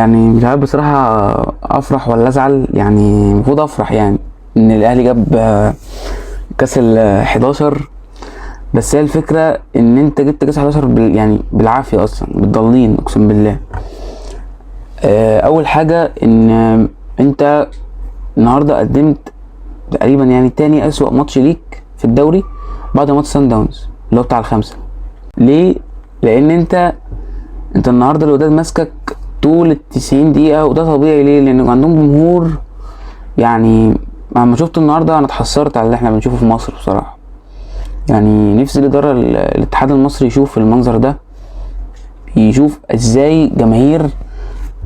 يعني مش عارف بصراحة افرح ولا ازعل. يعني المفروض افرح يعني ان الاهلي جاب كاس ال 11. بس هي الفكرة ان انت جبت كاس 11 يعني بالعافية اصلا بالضالين اقسم بالله. اول حاجة ان انت النهاردة قدمت تقريبا يعني تاني اسوأ ماتش ليك في الدوري بعد ماتش سان داونز اللي هو بتاع الخمسة. ليه؟ لان انت النهارده الوداد ماسكك طول ال90 دقيقة، وده طبيعي. ليه؟ لان عندهم جمهور. يعني لما شفت النهارده انا اتحسرت على اللي احنا بنشوفه في مصر بصراحة. يعني نفسي الادارة الاتحاد المصري يشوف المنظر ده، يشوف ازاي جماهير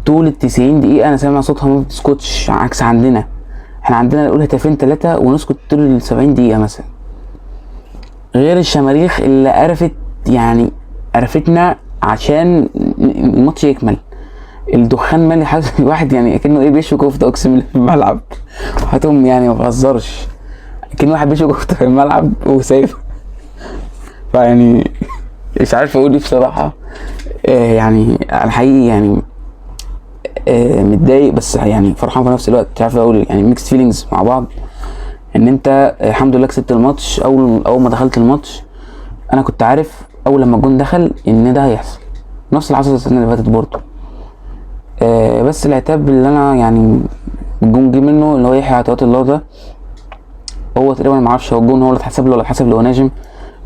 طول ال90 دقيقة انا سامع صوتها ما بتسكتش، عكس عندنا. احنا عندنا نقول هتافين 3 ونسكت طول ال70 دقيقة مثلا، غير الشماريخ اللي قرفتنا عشان الماتش يكمل. الدخان مالي حاجة الواحد يعني كأنه ايه بيشوي كفتة اقسم بالله في الملعب. هاتهم يعني ما بهزرش، كأنه واحد بيشوي كفتة في الملعب وسايب. فيعني مش عارف اقول ايه بصراحة. يعني انا حقيقي يعني متضايق، بس يعني فرحان في نفس الوقت. مش عارف اقول يعني ميكس فيلينجز مع بعض. ان انت الحمد لله كسبت الماتش. اول ما دخلت الماتش انا كنت عارف اول لما الجون دخل ان ده هيحصل، نفس اللي حصل السنه اللي فاتت برضه. بس العتاب اللي انا يعني الجون جه منه اللي هو يحيى عطيات الله ده، هو تقريبا ما اعرفش هو الجون هو اللي اتحسب له ولا اتحسب لوناجم،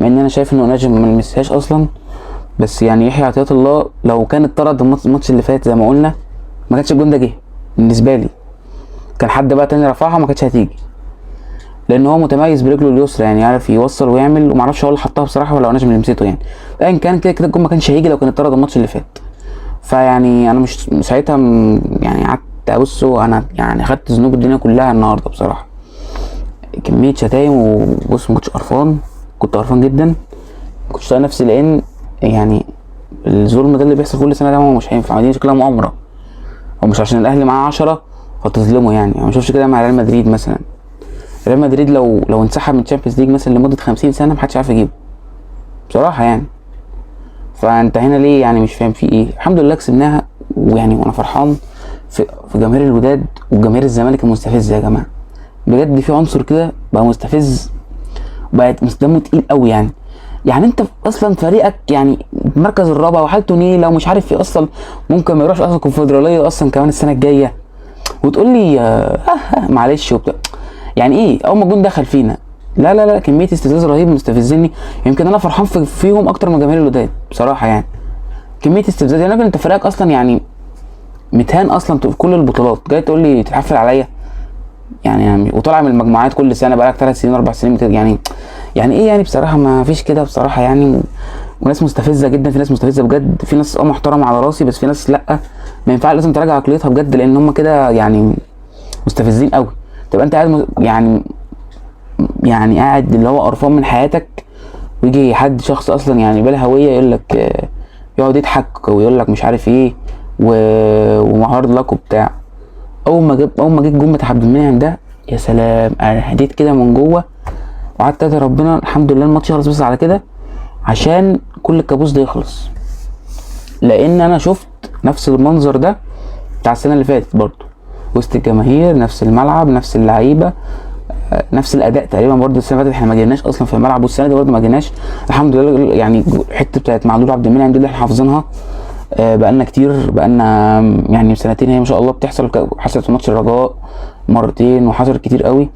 مع ان انا شايف ان ناجم ما لمسهاش اصلا. بس يعني يحيى عطيات الله لو كان اتطرد الماتش اللي فات زي ما قلنا ما كانش الجون ده جه بالنسبه لي. كان حد بقى تاني رفعها ما كانتش هتيجي، لان هو متميز برجله اليسرى، يعني يعرف يوصل ويعمل. وما اعرفش هو اللي حطها بصراحه ولا ناجم اللي لمسته. يعني ايا كان كده الجون ما كانش هيجي لو كان اتطرد الماتش اللي فات. فيعني انا مش ساعتها يعني قعدت ابص، انا يعني اخدت ذنوب الدنيا كلها النهارده بصراحه. كميه شتايم وبص ما كنتش قرفان، كنت قرفان جدا، ما كنتش طايق نفسي. لان يعني الظلم ده اللي بيحصل كل سنه ده هو مش هينفع. دي شكلها مؤامره، او مش عشان الاهلي معاه 10 فتظلمه. يعني ما بشوفش كده مع ريال مدريد مثلا. ريال مدريد لو انسحب من تشامبيونز ليج مثلا لمده 50 سنه محدش عارف يجيبه بصراحه يعني. فانت هنا ليه؟ يعني مش فاهم في ايه. الحمد لله كسبناها، ويعني وانا فرحان في جماهير الوداد وجماهير الزمالك المستفزه. يا جماعه بجد في عنصر كده بقى مستفز، بقت دمه تقيل قوي. يعني انت اصلا فريقك يعني المركز الرابع وحالته نيله ومش عارف ايه، اصلا ممكن ما يروحش اصلا الكونفدراليه اصلا كمان السنه الجايه، وتقول لي معلش وبتاع. يعني ايه اول ما الجون دخل فينا؟ لا لا لا، كميه استفزاز رهيب مستفزني. يمكن انا فرحان فيهم اكتر من جماهير الوداد بصراحه. يعني كميه استفزاز. يعني انت فريقك اصلا يعني متهان اصلا في كل البطولات، جاي تقول لي تتحفل عليا يعني وطالع من المجموعات كل سنه بقالك 3 سنين 4 سنين يعني ايه يعني بصراحه ما فيش كده بصراحه يعني. وناس مستفزه جدا، في ناس مستفزه بجد، في ناس محترمه على راسي، بس في ناس لا، ما ينفعش، لازم تراجع عقليتها بجد، لان هم كده يعني مستفزين قوي. تبقى انت قاعد يعني قاعد اللي هو قرفان من حياتك، ويجي حد شخص اصلا يعني بلا هويه يقول لك يقعد يضحك ويقول لك مش عارف ايه ومعارض لك وبتاع. اول ما جه الجون بتاع عبد المنعم ده، يا سلام، انا هديت كده من جوه وقعدت ادعي ربنا الحمد لله الماتش يخلص بس على كده، عشان كل الكابوس ده يخلص. لان انا شفت نفس المنظر ده بتاع السنه اللي فاتت برضه، وسط الجماهير، نفس الملعب، نفس اللعيبه، نفس الاداء تقريبا برضه. السنه اللي فاتت احنا ما جيناش اصلا في الملعب، والسنه دي برضه ما جيناش الحمد لله. يعني الحته بتاعت معلول عبد المنعم دي اللي احنا حافظينها بقالنا كتير، بقالنا يعني سنتين هي ما شاء الله بتحصل. حصلت في ماتش الرجاء مرتين وحصلت كتير قوي،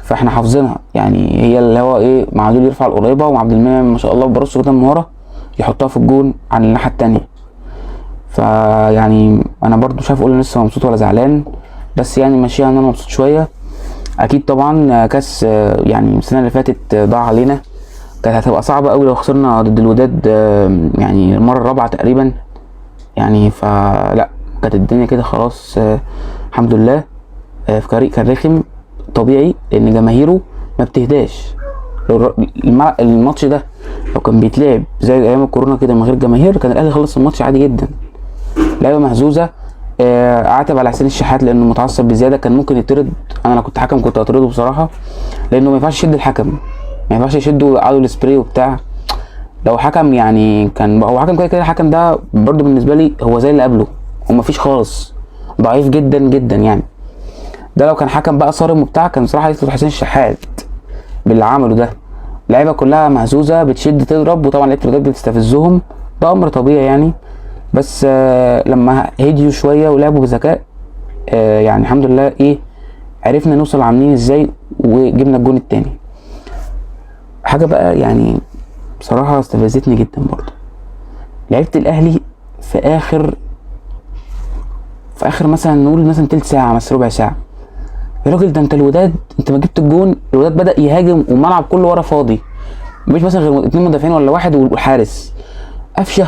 فاحنا حافظينها. يعني هي اللي هو ايه، معلول يرفع القريبه وعبد المنعم ما شاء الله برصه كده من ورا يحطها في الجون عن الناحيه التانيه. فيعني انا برضو مش عارف اقول لسه مبسوط ولا زعلان، بس يعني ماشيها ان انا مبسوط شويه. اكيد طبعا كاس يعني السنه اللي فاتت ضاع علينا، كانت هتبقى صعبه قوي لو خسرنا ضد الوداد يعني المره الرابعه تقريبا يعني. فلا، كانت الدنيا كده خلاص الحمد لله. في فريق كان رخم طبيعي لان جماهيره ما بتهداش. الماتش ده لو كان بيتلعب زي ايام الكورونا كده من غير جماهير كان الاهلي خلص الماتش عادي جدا. لعبه مهزوزه. عاتب على حسين الشحات لانه متعصب بزياده، كان ممكن يطرد. انا لو كنت حكم كنت هطرده بصراحه، لانه ما ينفعش يشد الحكم، ما ينفعش يشده قعدوا السبراي وبتاع. لو حكم يعني كان هو حكم كده الحكم ده برضو بالنسبه لي هو زي اللي قبله، ومفيش خالص، ضعيف جدا جدا يعني. ده لو كان حكم بقى صارم وبتاع كان بصراحه يطلب حسين الشحات باللي عمله ده. اللعيبه كلها مهزوزه، بتشد تضرب، وطبعا لعيبه الوداد بتستفزهم، ده امر طبيعي يعني. بس لما هديوا شويه ولعبوا بذكاء يعني الحمد لله ايه، عرفنا نوصل عاملين ازاي وجبنا الجون التاني. حاجه بقى يعني بصراحه استفزتني جدا برضه، لعيبه الاهلي في اخر مثلا نقول مثلا تلت ساعه مثلا ربع ساعه، يا راجل ده انت الوداد، انت ما جبت الجون الوداد بدا يهاجم والملعب كله ورا فاضي، مفيش مثلا غير 2 مدافعين ولا واحد والحارس، قفشه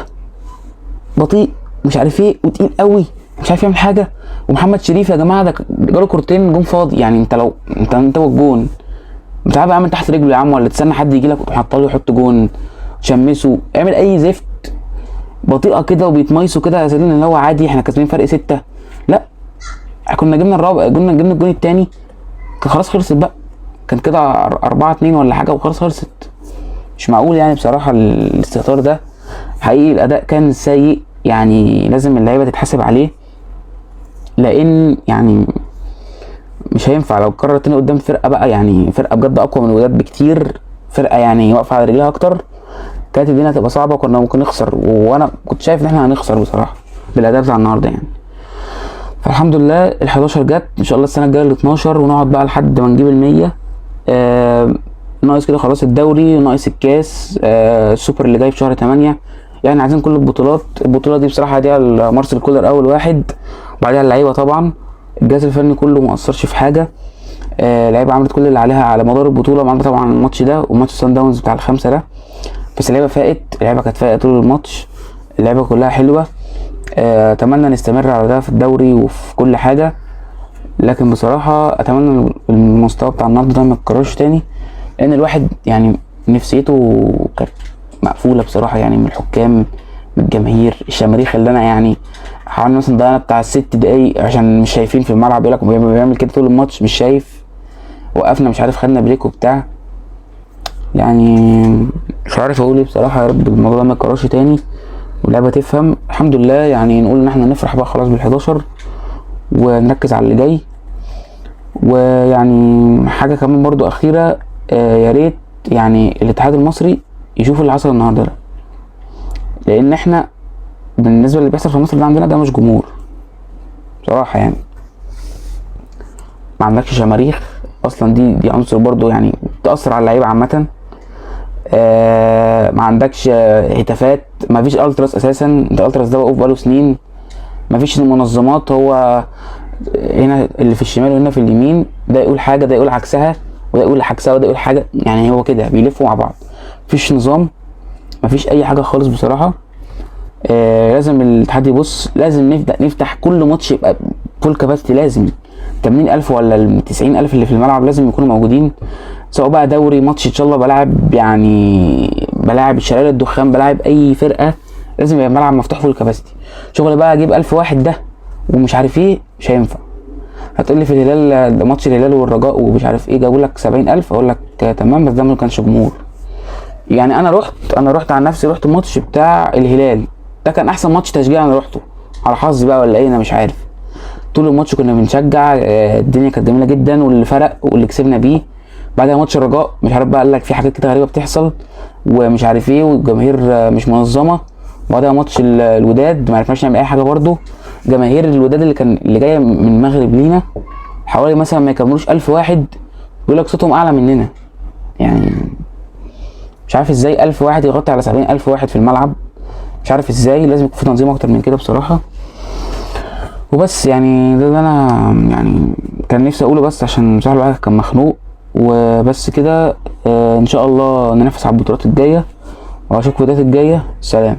بطيء مش عارف ايه وتقيل قوي مش عارف يعمل حاجه. ومحمد شريف يا جماعه ده جاله كورتين جون فاضي، يعني انت لو انت والجون بتلعب عامل تحت رجله يا عم، ولا تستنى حد يجي لك وتقوم حاطه له يحط جون، شمسه اعمل اي زفت بطيئه كده وبيتميسوا كده زي ان هو عادي احنا كاسبين فرق 6. لا كنا جبنا الرابع، جبنا الجون التاني كان خلاص خلصت بقى، كان كده 4-2 ولا حاجه وخلاص خلصت. مش معقول يعني بصراحه الاستهتار ده، حقيقي الاداء كان سيء يعني، لازم اللعيبه تتحاسب عليه، لان يعني مش هينفع لو اتكرر تاني قدام فرقه بقى، يعني فرقه بجد اقوى من الوداد بكتير، فرقه يعني واقفه على رجلها اكتر، كانت الدنيا هتبقى صعبه وكنا ممكن نخسر، وانا كنت شايف ان احنا هنخسر بصراحه بالاداء بتاع النهارده يعني. فالحمد لله ال11 جت، ان شاء الله السنه الجايه ال12 ونقعد بقى لحد ما نجيب ال100. ناقص كده خلاص الدوري، ناقص الكاس، السوبر اللي جاي في شهر 8، يعني عايزين كل البطولات. البطوله دي بصراحه هديها لمارسيل كولر اول واحد، وبعدها اللعيبه طبعا، الجهاز الفني كله ما قصرش في حاجه، اللعيبه عملت كل اللي عليها على مدار البطوله، ما عدا طبعا الماتش ده وماتش سان داونز بتاع ال5 ده، بس اللعيبه فاقت، اللعيبه كانت فايقه طول الماتش، اللعيبه كلها حلوه. اتمنى نستمر على ده في الدوري وفي كل حاجه، لكن بصراحه اتمنى المستوى بتاع النهارده ده ما يتكررش تاني، لان الواحد يعني نفسيته كانت مقفوله بصراحه، يعني من الحكام، من الجماهير، الشماريخ اللي انا يعني حوالي مثلا ضيعنا بتاع 6 دقايق عشان مش شايفين في الملعب، يقول لك بيعمل كده طول الماتش مش شايف، وقفنا مش عارف خدنا بريك وبتاع، يعني مش عارف اقول ايه بصراحه. يا رب الموضوع ده ما يتكررش تاني واللعبه تفهم. الحمد لله يعني نقول ان احنا نفرح بقى خلاص بال11 ونركز على اللي جاي. ويعني حاجه كمان برضو اخيره، يا ريت يعني الاتحاد المصري يشوف اللي حصل النهارده ده، لان احنا بالنسبه اللي بيحصل في مصر ده عندنا ده مش جمهور بصراحه، يعني ما عندكش شماريخ اصلا، دي عنصر برضو يعني تاثر على اللعيبه عامه. ما عندكش هتافات، ما فيش التراس اساسا، انت التراس ده وقف بقاله سنين، ما فيش منظمات، هو هنا اللي في الشمال وهنا في اليمين، ده يقول حاجه ده يقول عكسها وده يقول عكسها وده يقول حاجه، يعني هو كده بيلفوا مع بعض، مفيش نظام، مفيش اي حاجه خالص بصراحه. لازم الاتحاد يبص، لازم نفتح كل ماتش يبقى فول كاباسيتي، لازم 80,000 ولا 90,000 اللي في الملعب لازم يكونوا موجودين، سواء بقى دوري ماتش ان شاء الله بلاعب، يعني بلاعب شلال الدخان، بلاعب اي فرقه، لازم يبقى الملعب مفتوح فول كاباسيتي. شغل بقى اجيب 1000 واحد ده ومش عارف ايه مش هينفع. هتقولي في الهلال ماتش الهلال والرجاء ومش عارف ايه جابوا لك 70,000، اقول لك تمام، بس ده ما كانش جمهور. يعني انا رحت عن نفسي، رحت الماتش بتاع الهلال ده كان احسن ماتش تشجيع انا رحته، على حظي بقى ولا ايه انا مش عارف، طول الماتش كنا بنشجع، الدنيا كانت جميله جدا، واللي فرق واللي كسبنا بيه. بعدها ماتش الرجاء مش عارف بقى، قال لك في حاجات كده غريبه بتحصل ومش عارف ايه، والجماهير مش منظمه. وبعدها ماتش الوداد ما عرفناش نعمل اي حاجه برده، جماهير الوداد اللي جايه من المغرب لينا حوالي مثلا ما يكملوش 1000 واحد، يقول لك صوتهم اعلى مننا، يعني مش عارف ازاي 1000 واحد يغطي على 70,000 واحد في الملعب، مش عارف ازاي، لازم يكون في تنظيم اكتر من كده بصراحه. وبس يعني ده اللي انا يعني كان نفسي اقوله، بس عشان بصراحه الواحد كان مخنوق. وبس كده، ان شاء الله ننافس على البطولات الجايه، واشوفكم في الفيديوهات الجايه. سلام.